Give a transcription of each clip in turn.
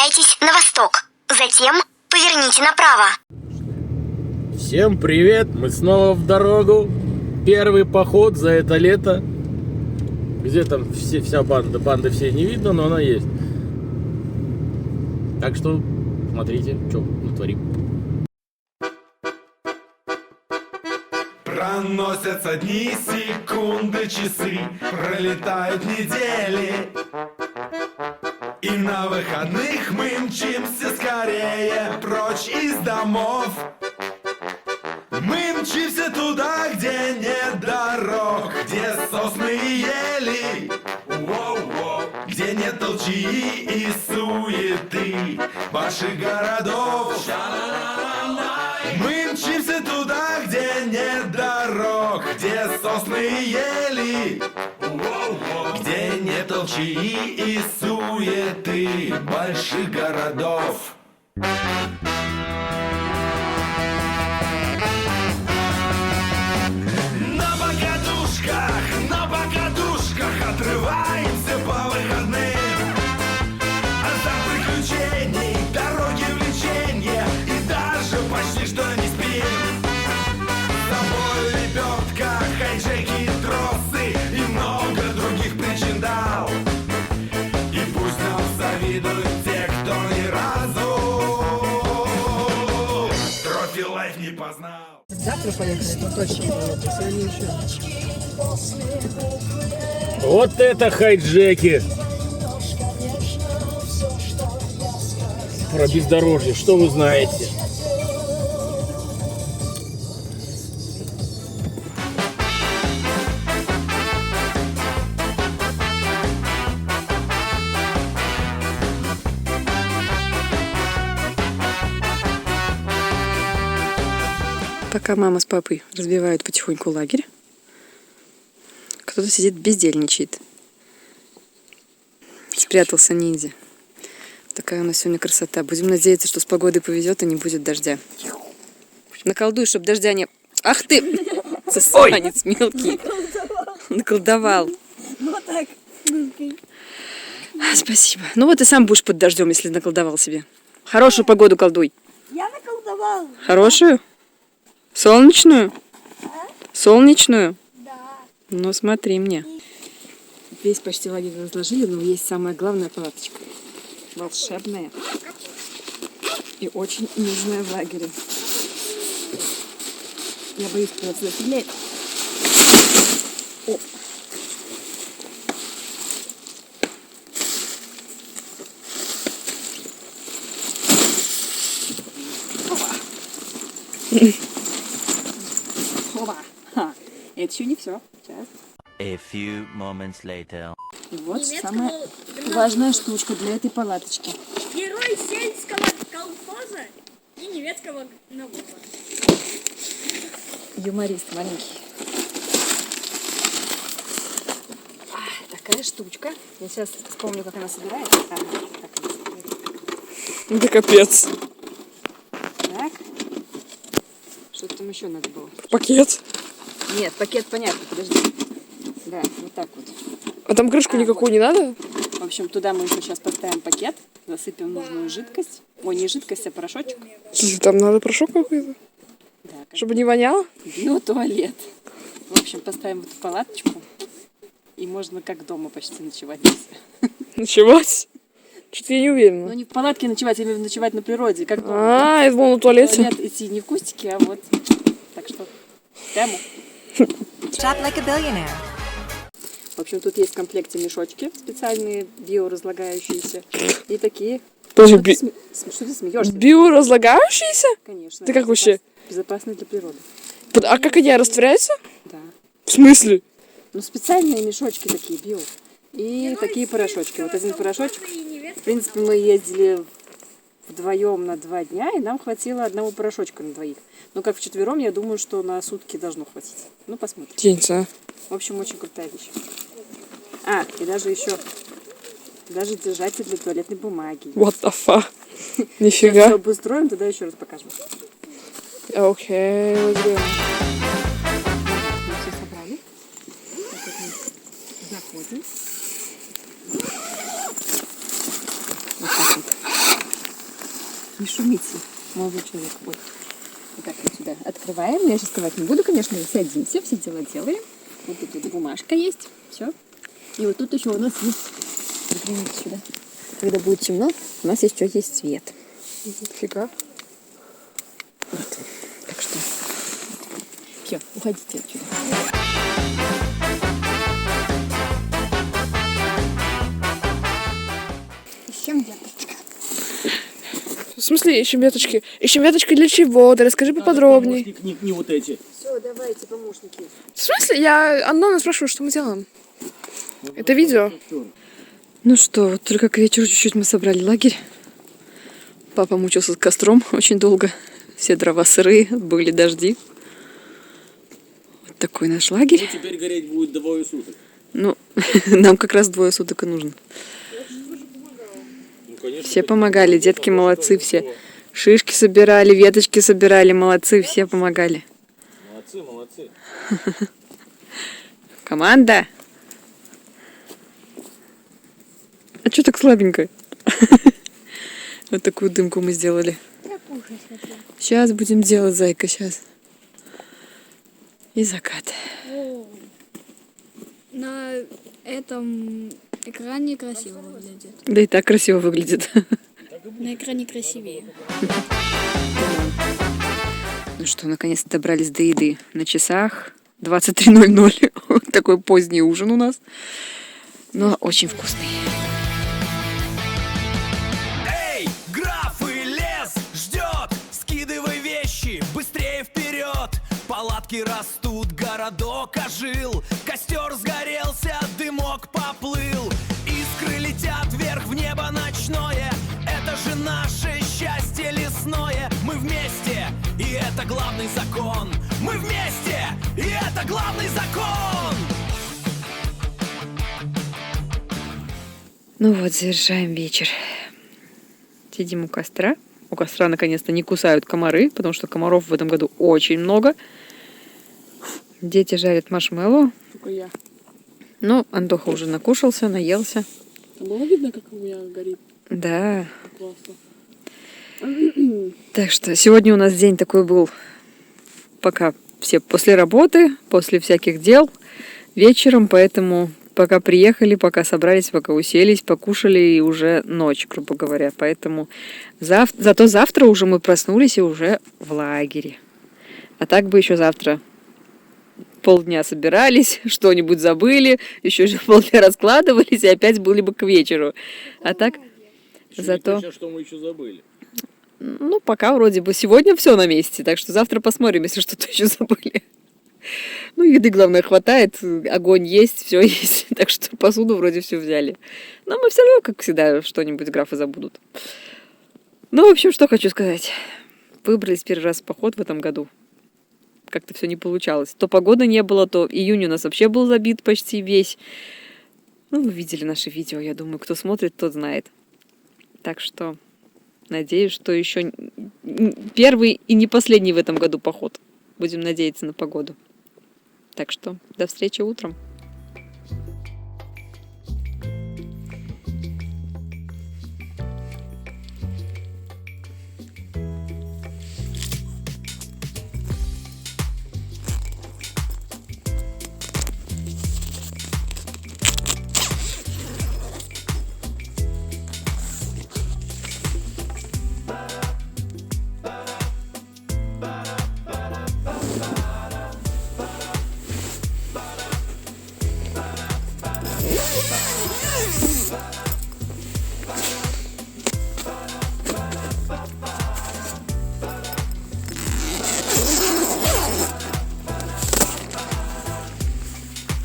Направляйтесь на восток. Затем поверните направо. Всем привет, мы снова в дорогу. Первый поход за это лето. Где там вся банда? Банды все не видно, но она есть. Так что смотрите, что натворим. Проносятся дни, секунды, часы, пролетают недели. И на выходных мы мчимся скорее прочь из домов. Мы мчимся туда, где нет дорог, где сосны и ели, где нет толчии и суеты больших городов. Мы мчимся туда, где нет дорог, где сосны и ели, где нет толчии и суеты больших городов. На покатушках отрываемся по выходным. Азарт приключений, дороги влечения, и даже почти что не спим. С тобой лебедка, хайджеки, тросы и много других причин дал. И пусть нам завидуют те, кто ни разу трофи лайф не познал. Завтра поехали, то точно будет. Сегодня еще. Вот это хайджеки! Про бездорожье, что вы знаете? Пока мама с папой разбивают потихоньку лагерь, кто-то сидит бездельничает. Спрятался ниндзя. Такая у нас сегодня красота. Будем надеяться, что с погодой повезет и не будет дождя. Наколдуй, чтобы дождя не... Ах ты! Засранец мелкий. Наколдовал. Вот так. Спасибо. Ну вот и сам будешь под дождем, если наколдовал себе. Хорошую погоду колдуй. Я наколдовал. Хорошую? Солнечную? Солнечную? Да. Ну смотри мне. Весь почти лагерь разложили, но есть самая главная палаточка. Волшебная. И очень нужная в лагере. Я боюсь, когда сюда стреляет. О! Опа! Ха. Это еще не все. Сейчас. A few moments later. И вот самая важная штучка для этой палаточки. Герой сельского колхоза и немецкого наука. Юморист маленький. Такая штучка. Я сейчас вспомню, как она собирается. Да капец. Так. Что там еще надо было? Пакет. Нет, пакет понятно, подожди. Да, вот так вот. А там крышку никакую вот. не надо? В общем, туда мы еще сейчас поставим пакет, засыпем нужную жидкость. Ой, не жидкость, а порошочек. Слушай, там надо порошок какой-то? Да, Чтобы не воняло? биотуалет. В общем, поставим в эту палаточку. И можно как дома почти ночевать здесь. Ночевать? Что-то я не Ну, уверена. не в палатке ночевать, а именно ночевать на природе. Как дома. А, я думала, на туалете. Туалет идти не в кустике, а вот. Так что, прямо. Shop like a billionaire. В общем, тут есть в комплекте мешочки специальные, биоразлагающиеся. И такие. Подожди, Что ты смеешься? биоразлагающиеся? Конечно. Ты как вообще? Безопасные для природы. А как они растворяются? Да. В смысле? Ну, специальные мешочки такие, био. И такие порошочки. Вот один порошочек. В принципе, мы ездили вдвоем на 2 дня, и нам хватило одного порошочка на двоих. Но как вчетвером, я думаю, что на сутки должно хватить. Ну, посмотрим. Тенься. В общем, очень крутая вещь. А, и даже еще даже держатель для туалетной бумаги. What the fuck? Сейчас Нифига. все обустроим, тогда еще раз покажем. Окей, let's go. Мы все собрали. Так вот мы заходим. Вот так вот. Не шумите, молодой человек. Вот. Вот так вот сюда открываем. Я сейчас открывать не буду, конечно, садимся, все дела делаем. Вот тут вот бумажка есть, все. И вот тут еще у нас есть, загляните сюда, когда будет темно, у нас еще есть свет. Фига. Вот. Так что, все, уходите отсюда. Ищем веточка. В смысле ищем веточки? Ищем веточки для чего? Да расскажи поподробнее. Не вот эти. Все, давайте, помощники. В смысле? Я Антона спрашиваю, что мы делаем. Это видео. Ну что, вот только к вечеру чуть-чуть мы собрали лагерь. Папа мучился с костром очень долго. Все дрова сырые, были дожди. Вот такой наш лагерь. Теперь гореть будет 2 суток. Ну, нам как раз 2 суток и нужно. Ну, конечно, Все помогали, детки молодцы все. Шишки собирали, веточки собирали, молодцы, все помогали. молодцы. Команда! А что так слабенько? Вот такую дымку мы сделали. Сейчас будем делать, зайка, сейчас. И закат. На этом экране красиво выглядит. Да и так красиво выглядит. На экране красивее. Ну что, наконец-то добрались до еды. На часах 23:00. Вот такой поздний ужин у нас. Но очень вкусный. Эй, граф и лес ждет, скидывай вещи, быстрее вперед. Палатки растут, городок ожил, костер сгорелся, дымок поплыл. Искры летят вверх в небо ночное, это же наше счастье лесное. Мы вместе, и это главный закон. Мы вместе, и это главный закон. Ну вот, завершаем вечер. Сидим у костра. У костра наконец-то не кусают комары, потому что комаров в этом году очень много. Дети жарят маршмеллоу. Только я. Ну, Антоха уже накушался, наелся. Было видно, как у меня горит? Да. Классно. Так что сегодня у нас день такой был, пока все после работы, после всяких дел, вечером, поэтому пока приехали, пока собрались, пока уселись, покушали, и уже ночь, грубо говоря. Поэтому зато завтра уже мы проснулись и уже в лагере. А так бы еще завтра полдня собирались, что-нибудь забыли, еще полдня раскладывались, и опять были бы к вечеру. А так, зато... Что мы еще забыли? Ну, пока вроде бы сегодня все на месте, так что завтра посмотрим, если что-то еще забыли. Ну, еды, главное, хватает, огонь есть, все есть, так что посуду вроде все взяли. Но мы все равно, как всегда, что-нибудь графы забудут. Ну, в общем, что хочу сказать. Выбрались первый раз в поход в этом году. Как-то все не получалось. То погоды не было, то июнь у нас вообще был забит почти весь. Ну, вы видели наши видео, я думаю, кто смотрит, тот знает. Так что... Надеюсь, что еще первый и не последний в этом году поход. Будем надеяться на погоду. Так что до встречи утром.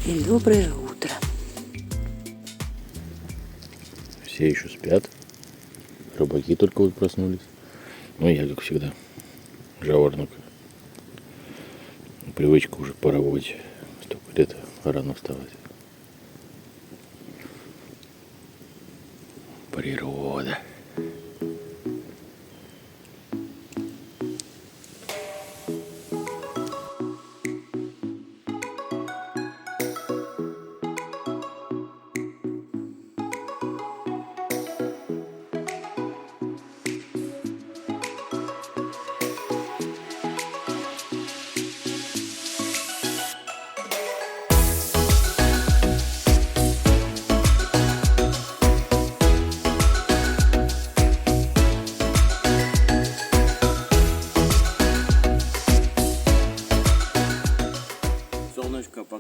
И доброе утро. Все еще спят. Рыбаки только вот проснулись. Ну, я, как всегда, жаворонок. Привычка уже поработать. Столько лет рано вставать. Природа.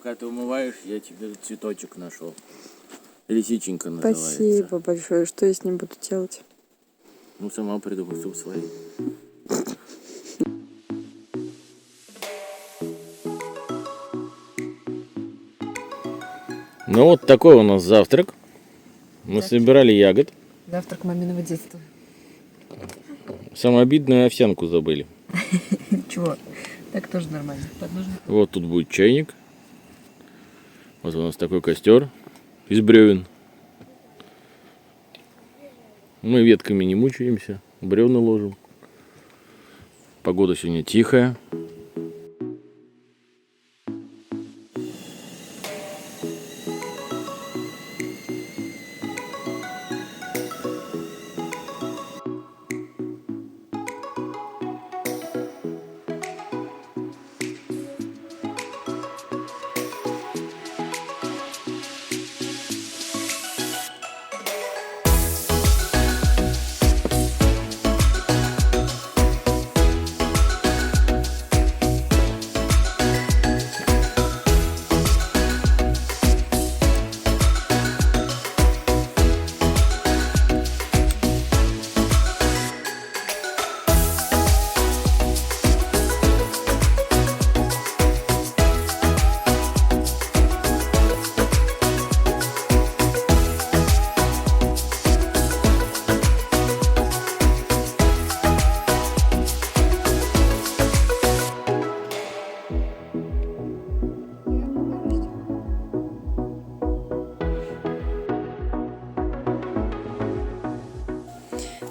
пока ты умываешь, я тебе цветочек нашел. Лисиченька называется. Спасибо большое. Что я с ним буду делать? Ну, сама придумай, суп свой. Ну, вот такой у нас завтрак. Мы собирали ягод. Завтрак маминого детства. Самообидную овсянку забыли. Чего? Так тоже нормально. Подножник. Вот тут будет чайник. Вот у нас такой костер из бревен. Мы ветками не мучаемся, бревна ложим. Погода сегодня тихая.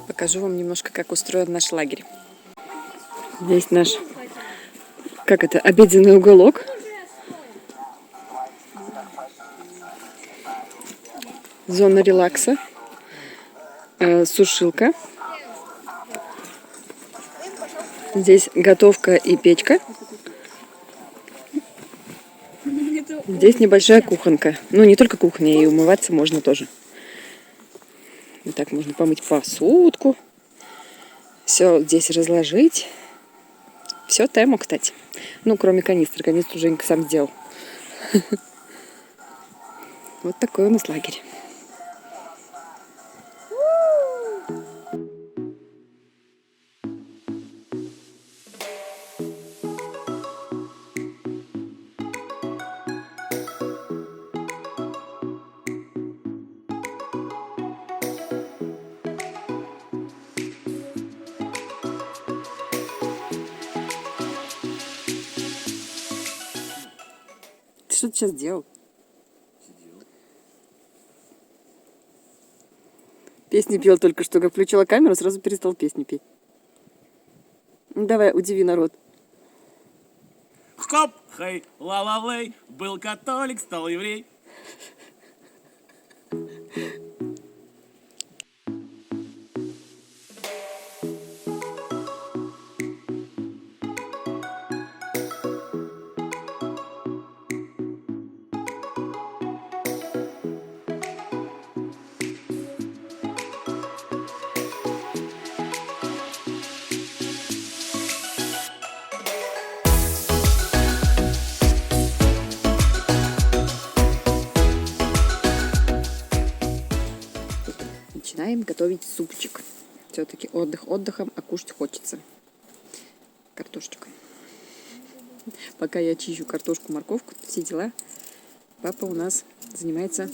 Покажу вам немножко, как устроен наш лагерь. Здесь наш, как это, обеденный уголок. Зона релакса. Сушилка. Здесь готовка и печка. Здесь небольшая кухонка. Ну, не только кухня, и умываться можно тоже. Вот так можно помыть посудку. Все здесь разложить. Все Тему, кстати. Ну, кроме канистры. Канистру Женька сам сделал. Вот такой у нас лагерь. Ты что ты сейчас делал? Песни пел только что, как включила камеру, сразу перестал песни петь. Ну давай, удиви народ. Хоп, хей, ла-ла-лей, был католик, стал еврей. Начинаем готовить супчик. Все-таки отдых отдыхом, а кушать хочется. Картошечка. Пока я чищу картошку, морковку, все дела, папа у нас занимается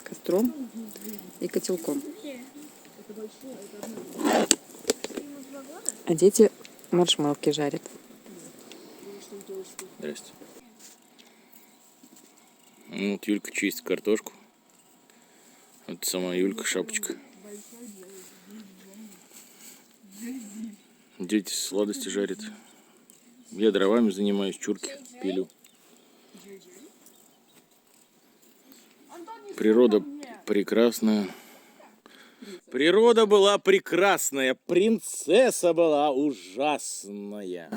костром и котелком. А дети маршмелки жарят. Здрасте. Ну, вот Юлька чистит картошку. Это сама Юлька, шапочка. Дети сладости жарят. Я дровами занимаюсь, чурки пилю. Природа прекрасная. Природа была прекрасная, принцесса была ужасная.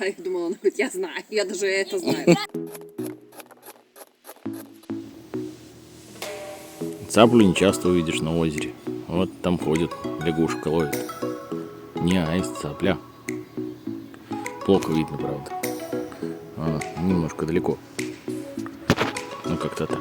Я думала, он говорит, я знаю, я даже это знаю. Цаплю не часто увидишь на озере. Вот там ходит, лягушка ловит. Не аист, цапля. Плохо видно, правда. Немножко далеко. Ну, как-то так.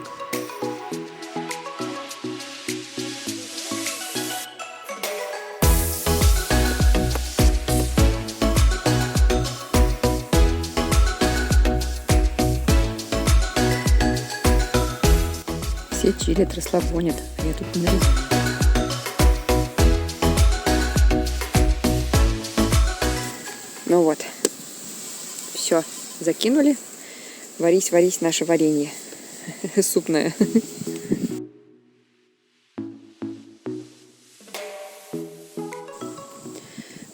Все чилят, расслабонят, а я тут мерзну. Ну вот, все, закинули. Варись, варись наше варенье супное.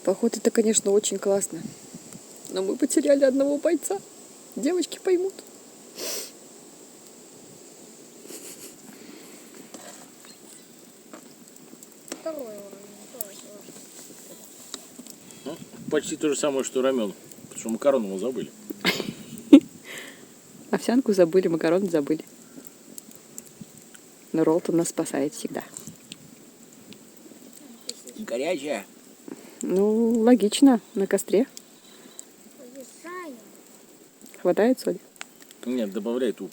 Поход это, конечно, очень классно. Но мы потеряли одного бойца. Девочки поймут. Ну, почти то же самое, что рамен. Потому что макароны мы забыли. Овсянку забыли, макароны забыли. Но Ролтон нас спасает всегда. Горячая. Ну, логично, на костре. Хватает соли? Нет, добавляй ту.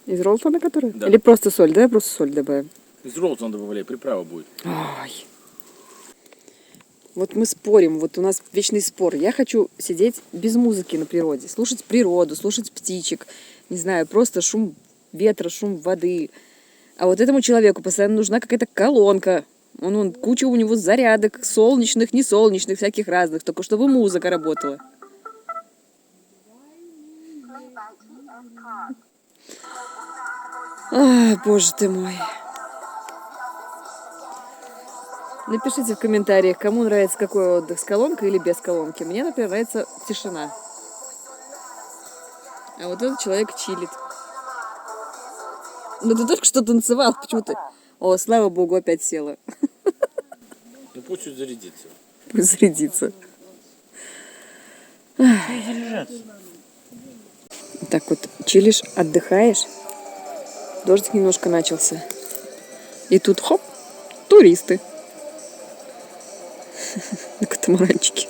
Из Ролтона, который? Да. Или просто соль? Давай просто соль добавим. Из Ролтона добавляй, приправа будет. Ой. Вот мы спорим, вот у нас вечный спор. Я хочу сидеть без музыки на природе, слушать природу, слушать птичек, не знаю, просто шум ветра, шум воды. А вот этому человеку постоянно нужна какая-то колонка. Куча у него зарядок, солнечных, несолнечных, всяких разных, только чтобы музыка работала. Ай, боже ты мой. Напишите в комментариях, кому нравится какой отдых, с колонкой или без колонки. Мне, например, нравится тишина. А вот этот человек чилит. Ну ты только что танцевал, почему ты... О, слава богу, опять села. Ну пусть чуть зарядится. Пусть зарядится. Так вот, чилишь, отдыхаешь. Дождик немножко начался. И тут хоп, туристы. На катамаранчике.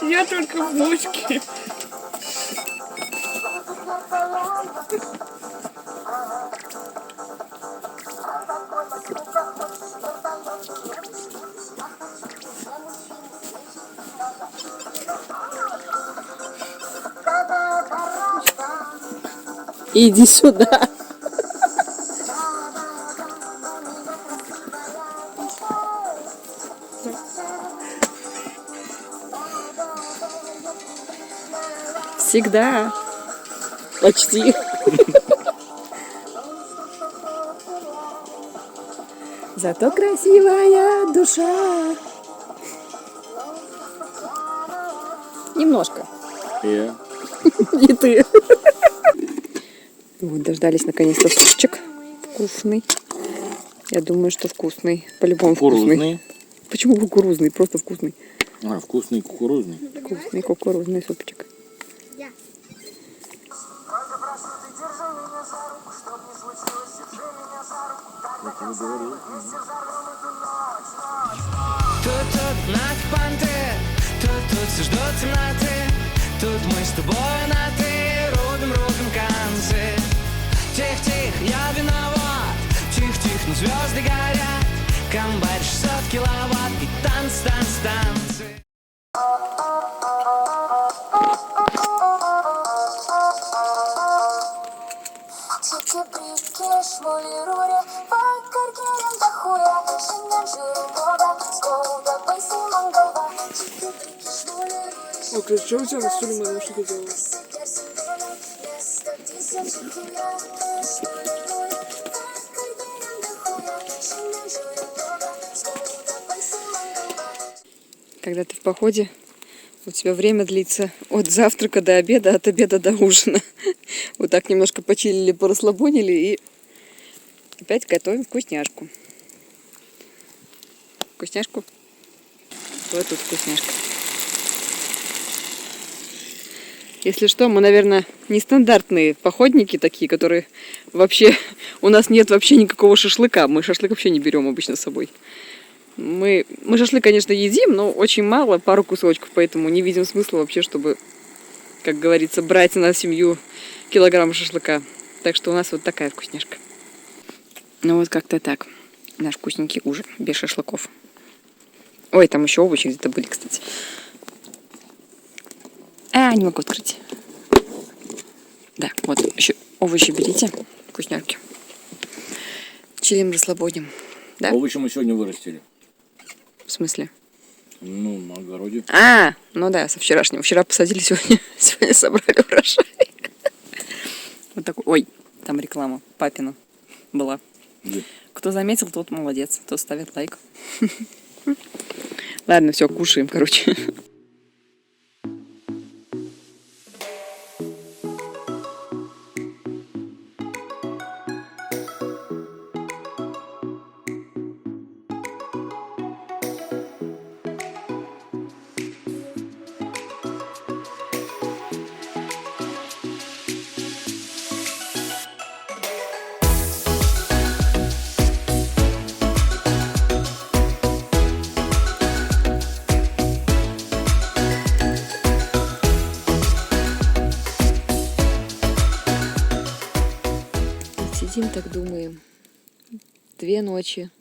Я только в бочке. Иди сюда. Всегда. Почти. Зато красивая душа. Немножко. Я. И ты. Вот, дождались наконец-то супчик. Вкусный. Я думаю, что вкусный. По-любому вкусный. Кукурузный. Почему кукурузный? Просто вкусный. А, вкусный кукурузный. Вкусный кукурузный супчик. Тут нас понты, тут все ждут темноты. Тут мы с тобой на ты, рубим концы. Тих-тих, я виноват. Тих-тих, но звезды горят. Комбайт 600 киловатт и танцы. О, Крис, что у тебя на стуле моя что делала? Когда ты в походе, у тебя время длится от завтрака до обеда, от обеда до ужина. Вот так немножко почилили, порасслабонили и опять готовим вкусняшку. вкусняшку. Вот тут вкусняшка. Если что, мы, наверное, нестандартные походники такие, которые вообще... У нас нет вообще никакого шашлыка. Мы шашлык вообще не берем обычно с собой. Мы шашлык, конечно, едим, но очень мало, пару кусочков, поэтому не видим смысла вообще, чтобы, как говорится, брать на семью килограмм шашлыка. Так что у нас вот такая вкусняшка. Ну вот как-то так. Наш вкусненький ужин без шашлыков. Ой, там еще овощи где-то были, кстати. Не могу открыть. Да, вот еще овощи берите. Вкусняшки. Чилим, расслабоним. Да? Овощи мы сегодня вырастили. В смысле? Ну, на огороде. Ну да, со вчерашнего. Вчера посадили, сегодня собрали урожай. Вот такой. Ой, там реклама папина была. Где? Кто заметил, тот молодец. Кто ставит лайк. Ладно, все, кушаем, короче. Сидим, так думаем. 2 ночи.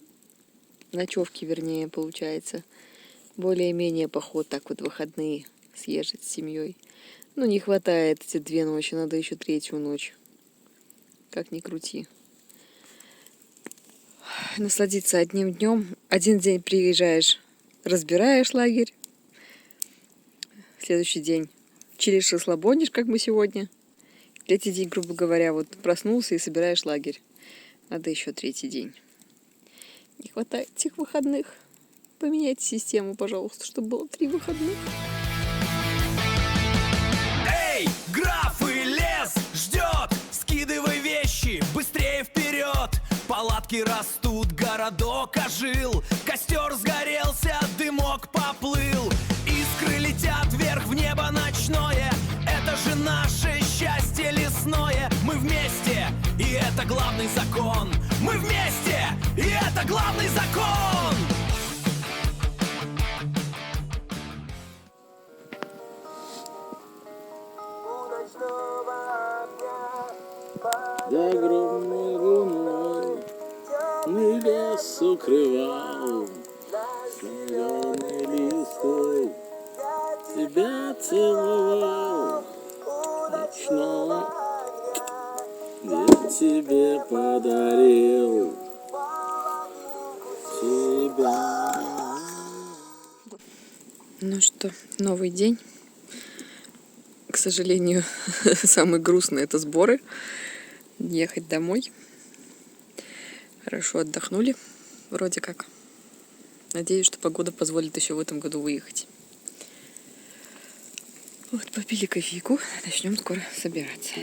Ночевки, вернее, получается. Более-менее поход так вот в выходные съезжать с семьей. Ну, не хватает эти 2 ночи, надо еще 3-ю ночь. Как ни крути. Насладиться одним днем. Один день приезжаешь, разбираешь лагерь. Следующий день чилишь и слабонишь, как мы сегодня. 3-й день, грубо говоря, вот проснулся и собираешь лагерь. Надо еще 3-й день. Не хватает этих выходных. Поменяйте систему, пожалуйста, чтобы было 3 выходных. Эй, граф и лес ждет! Скидывай вещи, быстрее вперед! Палатки растут, городок ожил, костер сгорелся, дымок поплыл, искры летят вверх в небо ночное. Это же наше счастье лесное. Мы вместе, и это главный закон. Мы вместе, и это главный закон. За огромной луной лес укрывал, зеленый листвой тебя целовал. Ночной я тебе подарил тебя. Ну что, новый день. К сожалению, самый грустный — это сборы. Ехать домой. Хорошо отдохнули, вроде как. Надеюсь, что погода позволит еще в этом году выехать. Вот, попили кофейку, начнем скоро собираться.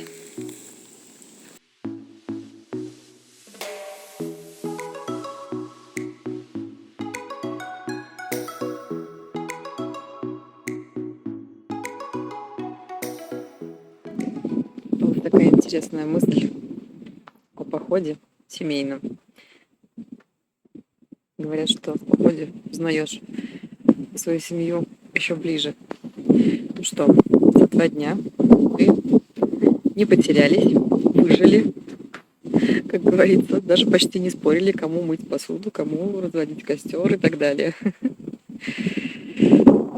Вот такая интересная мысль о походе семейном. Говорят, что в походе узнаешь свою семью еще ближе. Ну что, за 2 дня мы не потерялись, выжили, как говорится, даже почти не спорили, кому мыть посуду, кому разводить костер и так далее.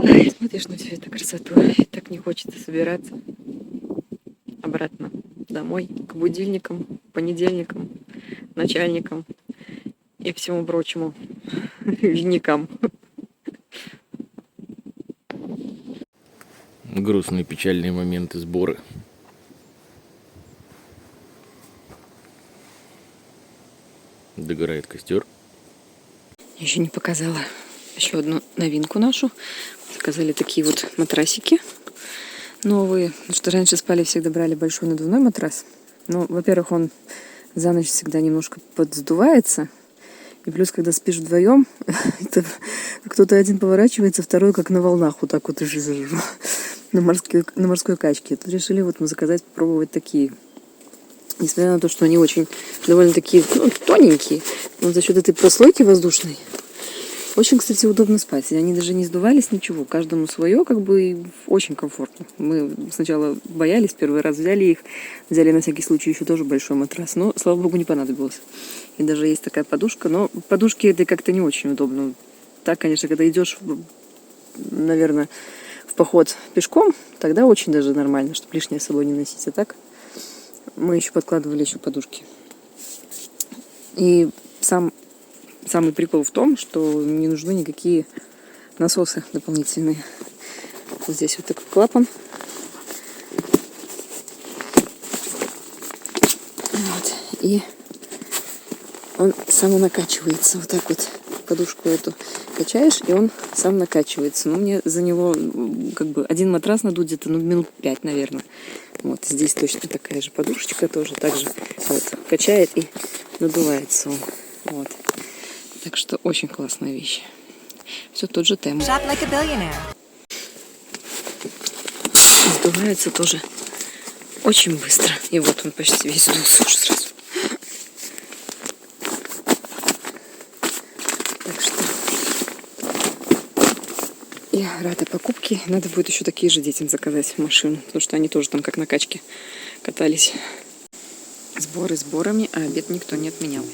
Ай, смотришь на всю эту красоту, и так не хочется собираться обратно домой, к будильникам, понедельникам, начальникам и всему прочему винникам. Грустные, печальные моменты сбора. Догорает костер. Еще не показала еще одну новинку нашу. Заказали такие вот матрасики новые. Потому что раньше спали, всегда брали большой надувной матрас. Ну, во-первых, он за ночь всегда немножко подсдувается. И плюс, когда спишь вдвоем, кто-то один поворачивается, второй как на волнах, вот так вот на морской качке. Тут решили вот мы заказать, попробовать такие. Несмотря на то, что они очень довольно такие тоненькие, но за счет этой прослойки воздушной очень, кстати, удобно спать. Они даже не сдувались, ничего. Каждому свое, как бы, и очень комфортно. Мы сначала боялись, первый раз взяли их. Взяли на всякий случай еще тоже большой матрас. Но, слава богу, не понадобилось. И даже есть такая подушка. Но подушки это как-то не очень удобно. Так, конечно, когда идешь, наверное, в поход пешком, тогда очень даже нормально, чтобы лишнее с собой не носить. А так мы еще подкладывали еще подушки. И самый прикол в том, что не нужны никакие насосы дополнительные. Вот здесь вот такой клапан. Вот. И он самонакачивается. Вот так вот подушку эту качаешь, и он сам накачивается. Но мне за него как бы один матрас надуть где-то минут 5, наверное. Вот здесь точно такая же подушечка тоже. Также вот качает и надувается он. Вот. Так что очень классная вещь. Все тот же темп. Сдувается тоже очень быстро. И вот он почти весь сдулся уже сразу. Так что я рада покупке. Надо будет еще такие же детям заказать машину. Потому что они тоже там как на качке катались. Сборы сборами, а обед никто не отменял.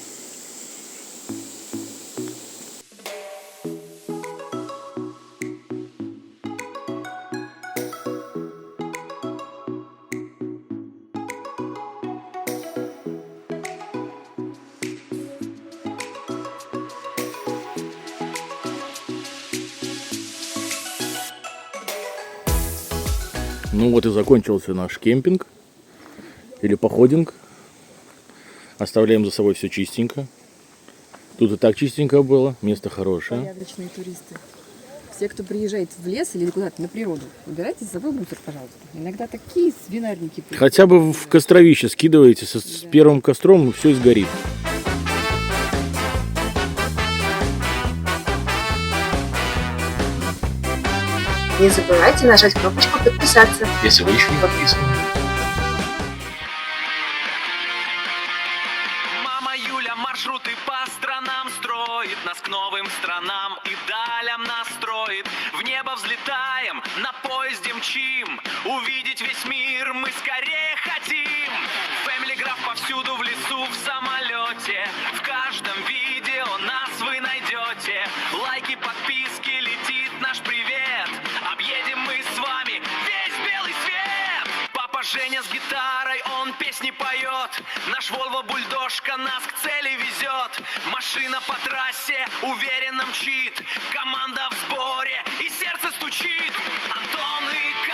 Ну вот и закончился наш кемпинг или походинг. Оставляем за собой все чистенько. Тут и так чистенько было, место хорошее. Порядочные туристы. Все, кто приезжает в лес или куда-то на природу, убирайте с собой мусор, пожалуйста. Иногда такие свинарники. Хотя бы в костровище скидываете, с первым костром все сгорит. Не забывайте нажать кнопочку подписаться. Если вы еще не подписаны. Мама Юля маршруты по странам строит, нас к новым странам и далям настроит. В небо взлетаем, на поезде мчим, увидеть весь мир мы скорее хотим. Family Graph повсюду, в лесу, в самолете, в каждом видео нас вы найдете. Лайки, подписки, летит наш привет. Объедем мы с вами весь белый свет. Папа Женя с гитарой, он песни поет. Наш Volvo бульдожка нас к цели везет. Машина по трассе уверенно мчит. Команда в сборе и сердце стучит. Антон и